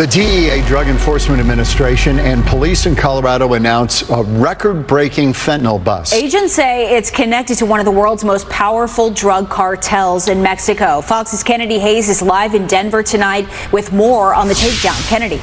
The DEA, Drug Enforcement Administration, and police in Colorado announce a record-breaking fentanyl bust. Agents say it's connected to one of the world's most powerful drug cartels in Mexico. Fox's Kennedy Hayes is live in Denver tonight with more on the takedown. Kennedy.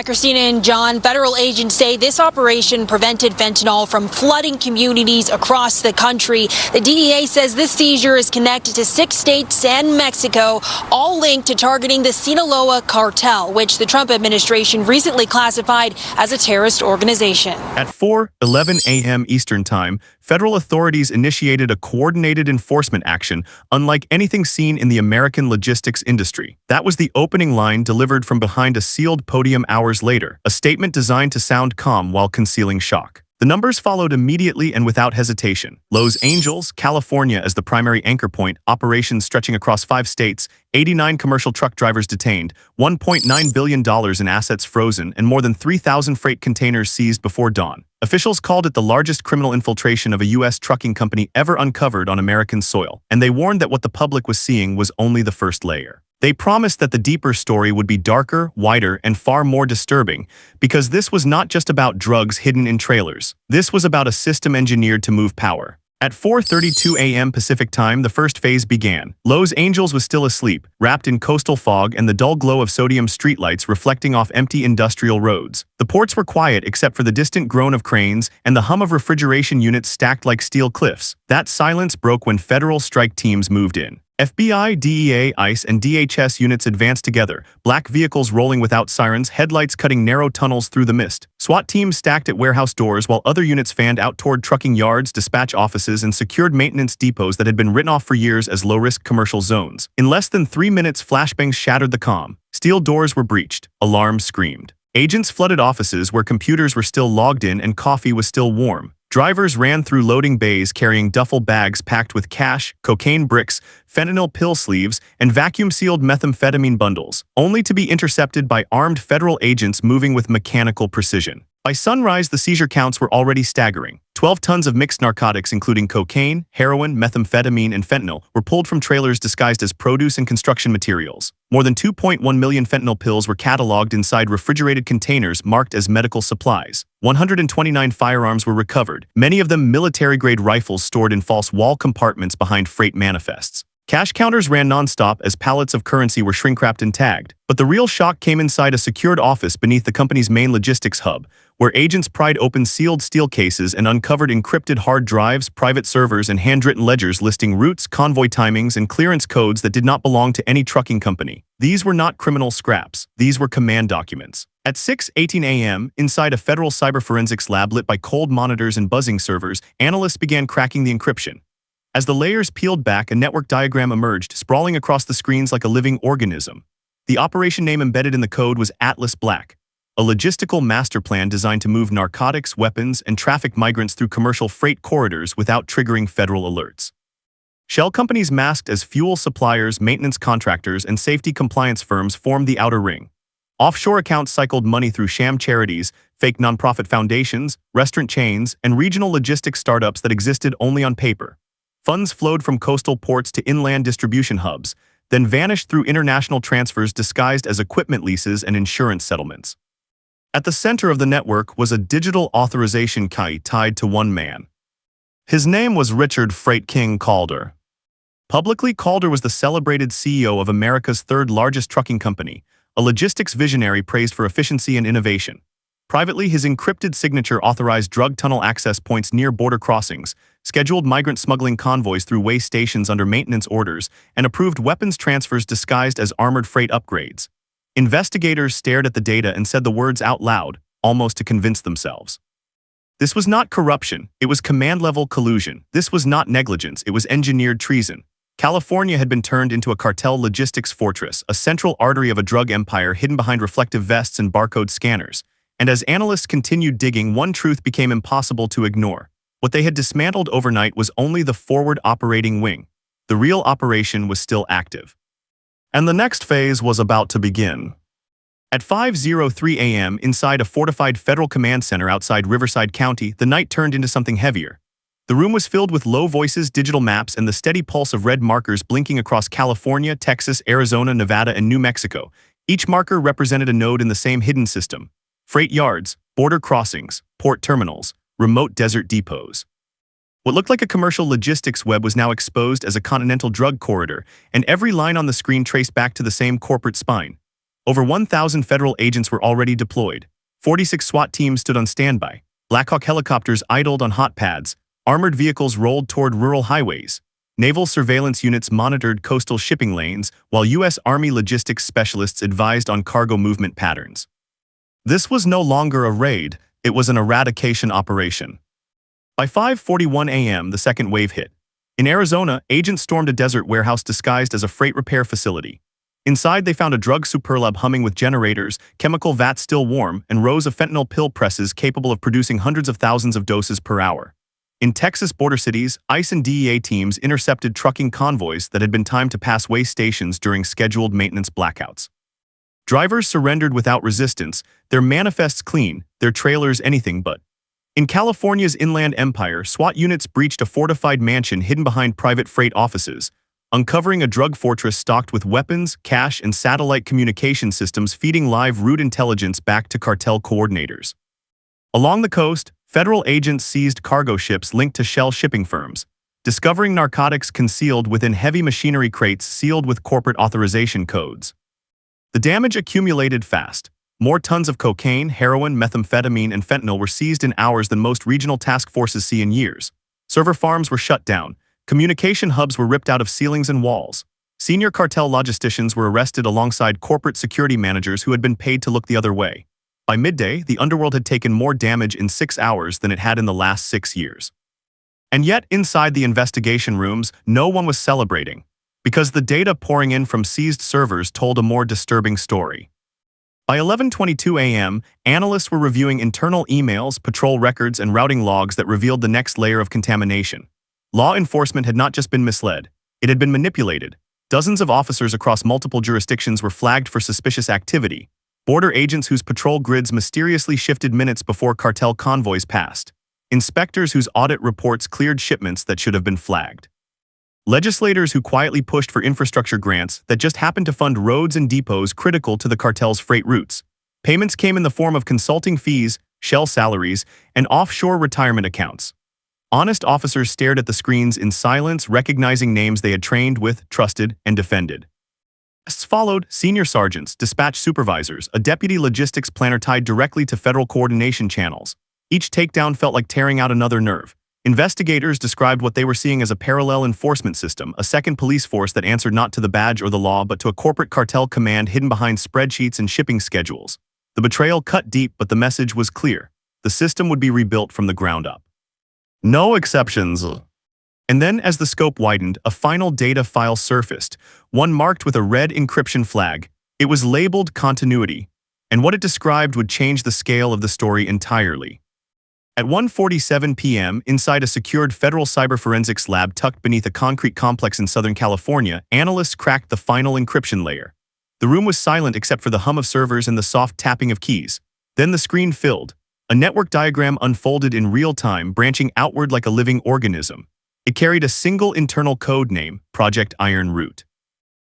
Christina and John, federal agents say this operation prevented fentanyl from flooding communities across the country. The DEA says this seizure is connected to 6 states and Mexico, all linked to targeting the Sinaloa Cartel, which the Trump administration recently classified as a terrorist organization. At 4:11 a.m. Eastern Time, federal authorities initiated a coordinated enforcement action unlike anything seen in the American logistics industry. That was the opening line delivered from behind a sealed podium hours later, a statement designed to sound calm while concealing shock. The numbers followed immediately and without hesitation. Los Angeles, California as the primary anchor point, operations stretching across 5 states, 89 commercial truck drivers detained, $1.9 billion in assets frozen, and more than 3,000 freight containers seized before dawn. Officials called it the largest criminal infiltration of a U.S. trucking company ever uncovered on American soil, and they warned that what the public was seeing was only the first layer. They promised that the deeper story would be darker, wider, and far more disturbing, because this was not just about drugs hidden in trailers. This was about a system engineered to move power. At 4:32 a.m. Pacific Time, the first phase began. Los Angeles was still asleep, wrapped in coastal fog and the dull glow of sodium streetlights reflecting off empty industrial roads. The ports were quiet except for the distant groan of cranes and the hum of refrigeration units stacked like steel cliffs. That silence broke when federal strike teams moved in. FBI, DEA, ICE, and DHS units advanced together, black vehicles rolling without sirens, headlights cutting narrow tunnels through the mist. SWAT teams stacked at warehouse doors while other units fanned out toward trucking yards, dispatch offices, and secured maintenance depots that had been written off for years as low-risk commercial zones. In less than 3 minutes, flashbangs shattered the calm. Steel doors were breached. Alarms screamed. Agents flooded offices where computers were still logged in and coffee was still warm. Drivers ran through loading bays carrying duffel bags packed with cash, cocaine bricks, fentanyl pill sleeves, and vacuum-sealed methamphetamine bundles, only to be intercepted by armed federal agents moving with mechanical precision. By sunrise, the seizure counts were already staggering. 12 tons of mixed narcotics including cocaine, heroin, methamphetamine, and fentanyl were pulled from trailers disguised as produce and construction materials. More than 2.1 million fentanyl pills were cataloged inside refrigerated containers marked as medical supplies. 129 firearms were recovered, many of them military-grade rifles stored in false wall compartments behind freight manifests. Cash counters ran nonstop as pallets of currency were shrink-wrapped and tagged. But the real shock came inside a secured office beneath the company's main logistics hub, where agents pried open sealed steel cases and uncovered encrypted hard drives, private servers, and handwritten ledgers listing routes, convoy timings, and clearance codes that did not belong to any trucking company. These were not criminal scraps. These were command documents. At 6:18 a.m., inside a federal cyberforensics lab lit by cold monitors and buzzing servers, analysts began cracking the encryption. As the layers peeled back, a network diagram emerged, sprawling across the screens like a living organism. The operation name embedded in the code was Atlas Black, a logistical master plan designed to move narcotics, weapons, and traffic migrants through commercial freight corridors without triggering federal alerts. Shell companies masked as fuel suppliers, maintenance contractors, and safety compliance firms formed the outer ring. Offshore accounts cycled money through sham charities, fake nonprofit foundations, restaurant chains, and regional logistics startups that existed only on paper. Funds flowed from coastal ports to inland distribution hubs, then vanished through international transfers disguised as equipment leases and insurance settlements. At the center of the network was a digital authorization key tied to one man. His name was Richard Freight King Calder. Publicly, Calder was the celebrated CEO of America's third-largest trucking company, a logistics visionary praised for efficiency and innovation. Privately, his encrypted signature authorized drug tunnel access points near border crossings, scheduled migrant smuggling convoys through way stations under maintenance orders, and approved weapons transfers disguised as armored freight upgrades. Investigators stared at the data and said the words out loud, almost to convince themselves. This was not corruption, it was command-level collusion. This was not negligence, it was engineered treason. California had been turned into a cartel logistics fortress, a central artery of a drug empire hidden behind reflective vests and barcode scanners. And as analysts continued digging, one truth became impossible to ignore. What they had dismantled overnight was only the forward operating wing. The real operation was still active. And the next phase was about to begin. At 5:03 a.m., inside a fortified federal command center outside Riverside County, the night turned into something heavier. The room was filled with low voices, digital maps, and the steady pulse of red markers blinking across California, Texas, Arizona, Nevada, and New Mexico. Each marker represented a node in the same hidden system: freight yards, border crossings, port terminals, remote desert depots. What looked like a commercial logistics web was now exposed as a continental drug corridor, and every line on the screen traced back to the same corporate spine. Over 1,000 federal agents were already deployed. 46 SWAT teams stood on standby. Black Hawk helicopters idled on hot pads. Armored vehicles rolled toward rural highways. Naval surveillance units monitored coastal shipping lanes, while U.S. Army logistics specialists advised on cargo movement patterns. This was no longer a raid, it was an eradication operation. By 5:41 a.m., the second wave hit. In Arizona, agents stormed a desert warehouse disguised as a freight repair facility. Inside, they found a drug superlab humming with generators, chemical vats still warm, and rows of fentanyl pill presses capable of producing hundreds of thousands of doses per hour. In Texas border cities, ICE and DEA teams intercepted trucking convoys that had been timed to pass way stations during scheduled maintenance blackouts. Drivers surrendered without resistance, their manifests clean, their trailers anything but. In California's Inland Empire, SWAT units breached a fortified mansion hidden behind private freight offices, uncovering a drug fortress stocked with weapons, cash, and satellite communication systems feeding live route intelligence back to cartel coordinators. Along the coast, federal agents seized cargo ships linked to shell shipping firms, discovering narcotics concealed within heavy machinery crates sealed with corporate authorization codes. The damage accumulated fast. More tons of cocaine, heroin, methamphetamine, and fentanyl were seized in hours than most regional task forces see in years. Server farms were shut down. Communication hubs were ripped out of ceilings and walls. Senior cartel logisticians were arrested alongside corporate security managers who had been paid to look the other way. By midday, the underworld had taken more damage in 6 hours than it had in the last 6 years. And yet, inside the investigation rooms, no one was celebrating, because the data pouring in from seized servers told a more disturbing story. By 11:22 a.m., analysts were reviewing internal emails, patrol records, and routing logs that revealed the next layer of contamination. Law enforcement had not just been misled, it had been manipulated. Dozens of officers across multiple jurisdictions were flagged for suspicious activity. Border agents whose patrol grids mysteriously shifted minutes before cartel convoys passed. Inspectors whose audit reports cleared shipments that should have been flagged. Legislators who quietly pushed for infrastructure grants that just happened to fund roads and depots critical to the cartel's freight routes. Payments came in the form of consulting fees, shell salaries, and offshore retirement accounts. Honest officers stared at the screens in silence, recognizing names they had trained with, trusted, and defended. As followed, senior sergeants, dispatch supervisors, a deputy logistics planner tied directly to federal coordination channels. Each takedown felt like tearing out another nerve. Investigators described what they were seeing as a parallel enforcement system, a second police force that answered not to the badge or the law but to a corporate cartel command hidden behind spreadsheets and shipping schedules. The betrayal cut deep, but the message was clear. The system would be rebuilt from the ground up. No exceptions. And then, as the scope widened, a final data file surfaced, one marked with a red encryption flag. It was labeled continuity, and what it described would change the scale of the story entirely. At 1:47 p.m., inside a secured federal cyber forensics lab tucked beneath a concrete complex in Southern California, analysts cracked the final encryption layer. The room was silent except for the hum of servers and the soft tapping of keys. Then the screen filled. A network diagram unfolded in real time, branching outward like a living organism. It carried a single internal code name, Project Iron Root.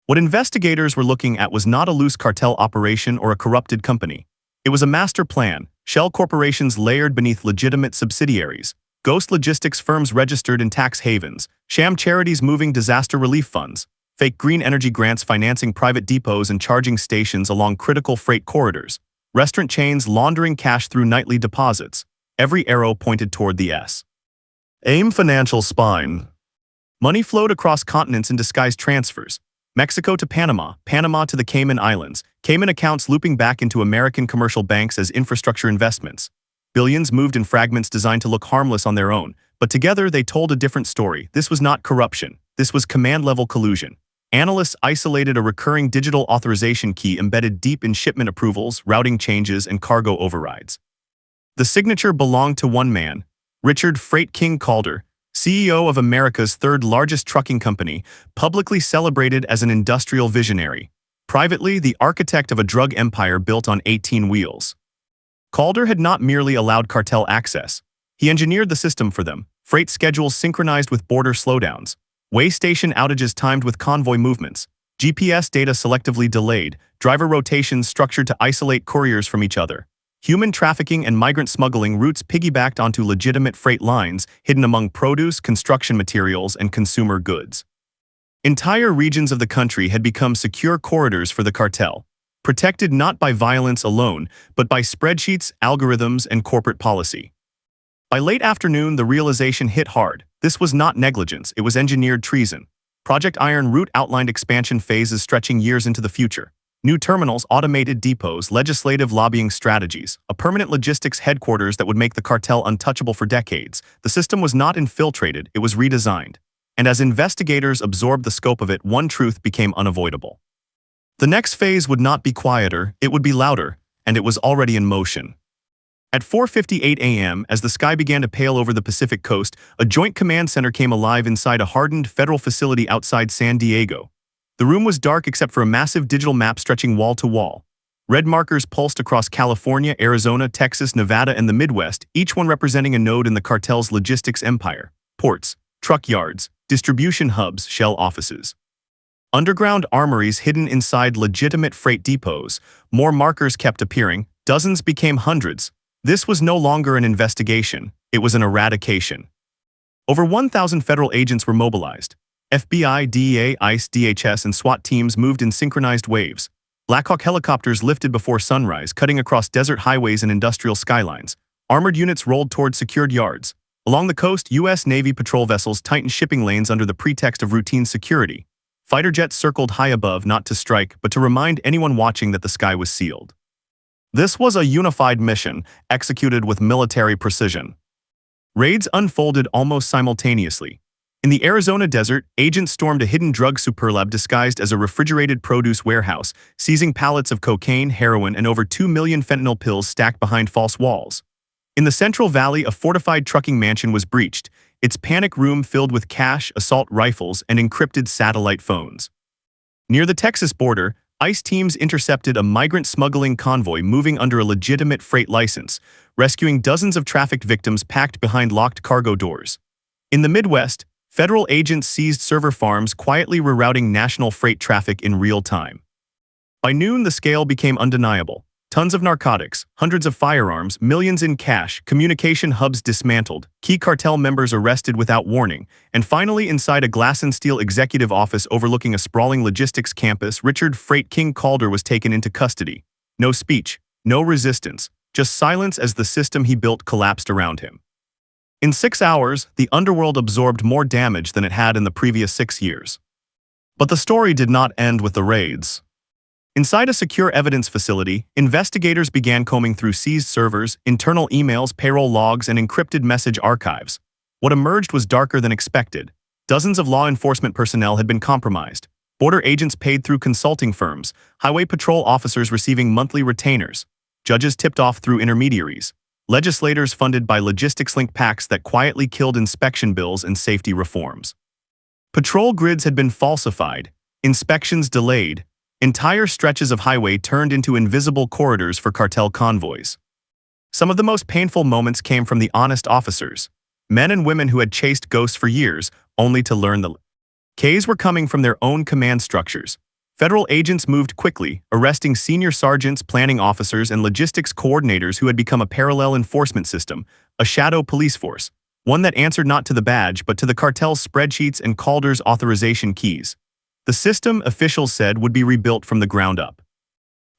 What investigators were looking at was not a loose cartel operation or a corrupted company. It was a master plan, shell corporations layered beneath legitimate subsidiaries, ghost logistics firms registered in tax havens, sham charities moving disaster relief funds, fake green energy grants financing private depots and charging stations along critical freight corridors, restaurant chains laundering cash through nightly deposits. Every arrow pointed toward the S. AIM financial spine. Money flowed across continents in disguised transfers. Mexico to Panama, Panama to the Cayman Islands, Cayman accounts looping back into American commercial banks as infrastructure investments. Billions moved in fragments designed to look harmless on their own, but together they told a different story. This was not corruption. This was command-level collusion. Analysts isolated a recurring digital authorization key embedded deep in shipment approvals, routing changes, and cargo overrides. The signature belonged to one man, Richard Freight King Calder, CEO of America's third-largest trucking company, publicly celebrated as an industrial visionary. Privately, the architect of a drug empire built on 18 wheels. Calder had not merely allowed cartel access. He engineered the system for them, freight schedules synchronized with border slowdowns, way station outages timed with convoy movements, GPS data selectively delayed, driver rotations structured to isolate couriers from each other. Human trafficking and migrant smuggling routes piggybacked onto legitimate freight lines hidden among produce, construction materials, and consumer goods. Entire regions of the country had become secure corridors for the cartel, protected not by violence alone, but by spreadsheets, algorithms, and corporate policy. By late afternoon, the realization hit hard. This was not negligence, it was engineered treason. Project Iron Route outlined expansion phases stretching years into the future. New terminals, automated depots, legislative lobbying strategies, a permanent logistics headquarters that would make the cartel untouchable for decades. The system was not infiltrated, it was redesigned. And as investigators absorbed the scope of it, one truth became unavoidable. The next phase would not be quieter, it would be louder, and it was already in motion. At 4:58 a.m., as the sky began to pale over the Pacific coast, a joint command center came alive inside a hardened federal facility outside San Diego. The room was dark except for a massive digital map stretching wall to wall. Red markers pulsed across California, Arizona, Texas, Nevada, and the Midwest, each one representing a node in the cartel's logistics empire. Ports, truck yards, distribution hubs, shell offices. Underground armories hidden inside legitimate freight depots. More markers kept appearing. Dozens became hundreds. This was no longer an investigation. It was an eradication. Over 1,000 federal agents were mobilized. FBI, DEA, ICE, DHS, and SWAT teams moved in synchronized waves. Black Hawk helicopters lifted before sunrise, cutting across desert highways and industrial skylines. Armored units rolled toward secured yards. Along the coast, U.S. Navy patrol vessels tightened shipping lanes under the pretext of routine security. Fighter jets circled high above, not to strike, but to remind anyone watching that the sky was sealed. This was a unified mission, executed with military precision. Raids unfolded almost simultaneously. In the Arizona desert, agents stormed a hidden drug superlab disguised as a refrigerated produce warehouse, seizing pallets of cocaine, heroin, and over 2 million fentanyl pills stacked behind false walls. In the Central Valley, a fortified trucking mansion was breached, its panic room filled with cash, assault rifles, and encrypted satellite phones. Near the Texas border, ICE teams intercepted a migrant smuggling convoy moving under a legitimate freight license, rescuing dozens of trafficked victims packed behind locked cargo doors. In the Midwest, federal agents seized server farms, quietly rerouting national freight traffic in real time. By noon, the scale became undeniable. Tons of narcotics, hundreds of firearms, millions in cash, communication hubs dismantled, key cartel members arrested without warning, and finally, inside a glass and steel executive office overlooking a sprawling logistics campus, Richard "Freight King" Calder was taken into custody. No speech, no resistance, just silence as the system he built collapsed around him. In 6 hours, the underworld absorbed more damage than it had in the previous 6 years. But the story did not end with the raids. Inside a secure evidence facility, investigators began combing through seized servers, internal emails, payroll logs, and encrypted message archives. What emerged was darker than expected. Dozens of law enforcement personnel had been compromised. Border agents paid through consulting firms, highway patrol officers receiving monthly retainers, judges tipped off through intermediaries, legislators funded by logistics-linked PACs that quietly killed inspection bills and safety reforms. Patrol grids had been falsified, inspections delayed, entire stretches of highway turned into invisible corridors for cartel convoys. Some of the most painful moments came from the honest officers, men and women who had chased ghosts for years, only to learn the Ks were coming from their own command structures. Federal agents moved quickly, arresting senior sergeants, planning officers, and logistics coordinators who had become a parallel enforcement system, a shadow police force, one that answered not to the badge but to the cartel's spreadsheets and Calder's authorization keys. The system, officials said, would be rebuilt from the ground up.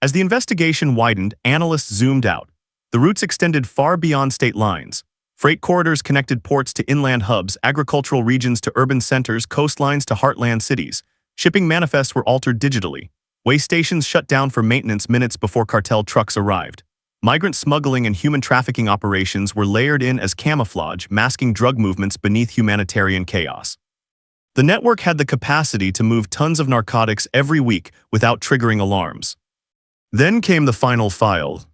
As the investigation widened, analysts zoomed out. The routes extended far beyond state lines. Freight corridors connected ports to inland hubs, agricultural regions to urban centers, coastlines to heartland cities. Shipping manifests were altered digitally. Way stations shut down for maintenance minutes before cartel trucks arrived. Migrant smuggling and human trafficking operations were layered in as camouflage, masking drug movements beneath humanitarian chaos. The network had the capacity to move tons of narcotics every week without triggering alarms. Then came the final file.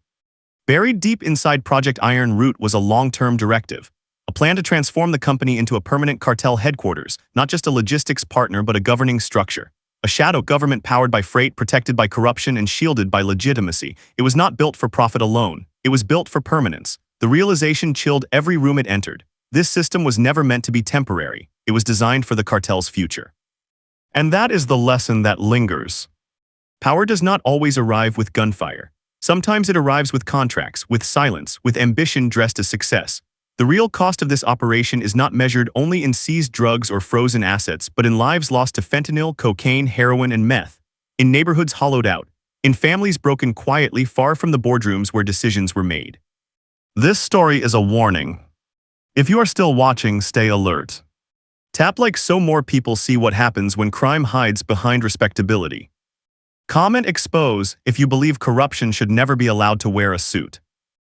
Buried deep inside Project Iron Route was a long-term directive, a plan to transform the company into a permanent cartel headquarters, not just a logistics partner but a governing structure. A shadow government powered by freight, protected by corruption, and shielded by legitimacy. It was not built for profit alone. It was built for permanence. The realization chilled every room it entered. This system was never meant to be temporary. It was designed for the cartel's future. And that is the lesson that lingers. Power does not always arrive with gunfire. Sometimes it arrives with contracts, with silence, with ambition dressed as success. The real cost of this operation is not measured only in seized drugs or frozen assets, but in lives lost to fentanyl, cocaine, heroin, and meth, in neighborhoods hollowed out, in families broken quietly far from the boardrooms where decisions were made. This story is a warning. If you are still watching, stay alert. Tap like so more people see what happens when crime hides behind respectability. Comment expose if you believe corruption should never be allowed to wear a suit.